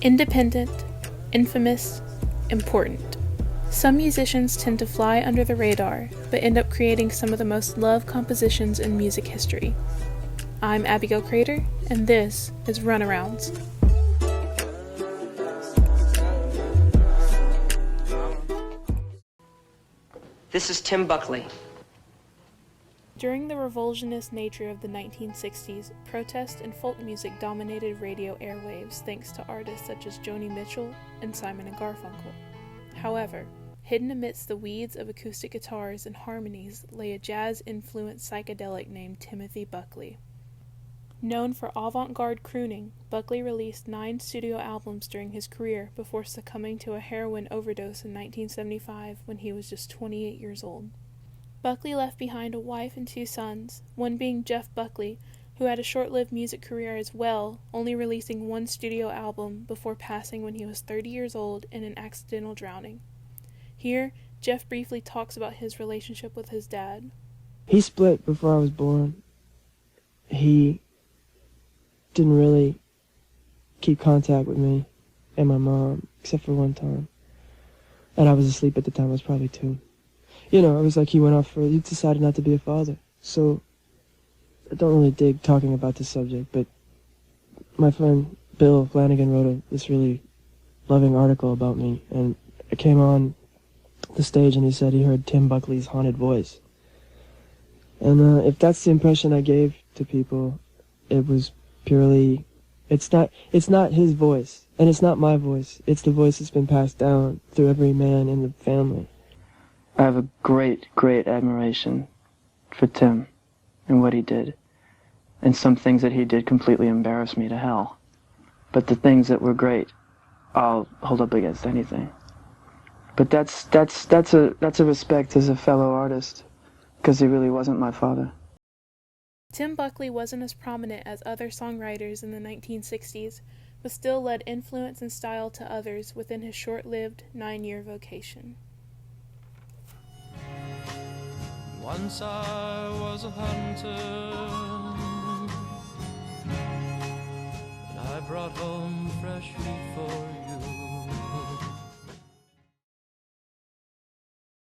Independent, infamous, important. Some musicians tend to fly under the radar, but end up creating some of the most loved compositions in music history. I'm Abigail Crater, and this is Runarounds. This is Tim Buckley. During the revulsionist nature of the 1960s, protest and folk music dominated radio airwaves thanks to artists such as Joni Mitchell and Simon and Garfunkel. However, hidden amidst the weeds of acoustic guitars and harmonies lay a jazz-influenced psychedelic named Timothy Buckley. Known for avant-garde crooning, Buckley released 9 studio albums during his career before succumbing to a heroin overdose in 1975 when he was just 28 years old. Buckley left behind a wife and 2 sons, one being Jeff Buckley, who had a short-lived music career as well, only releasing 1 studio album before passing when he was 30 years old in an accidental drowning. Here, Jeff briefly talks about his relationship with his dad. He split before I was born. He didn't really keep contact with me and my mom, except for one time. And I was asleep at the time, I was probably 2. You know, it was like he decided not to be a father. So, I don't really dig talking about this subject, but my friend Bill Flanagan wrote this really loving article about me, and it came on the stage and he said he heard Tim Buckley's haunted voice. And if that's the impression I gave to people, it was purely, it's not his voice, and it's not my voice, it's the voice that's been passed down through every man in the family. I have a great, great admiration for Tim and what he did. And some things that he did completely embarrassed me to hell. But the things that were great, I'll hold up against anything. But that's a respect as a fellow artist, because he really wasn't my father. Tim Buckley wasn't as prominent as other songwriters in the 1960s, but still led influence and style to others within his short-lived 9-year vocation. Once I was a hunter, and I brought home fresh meat.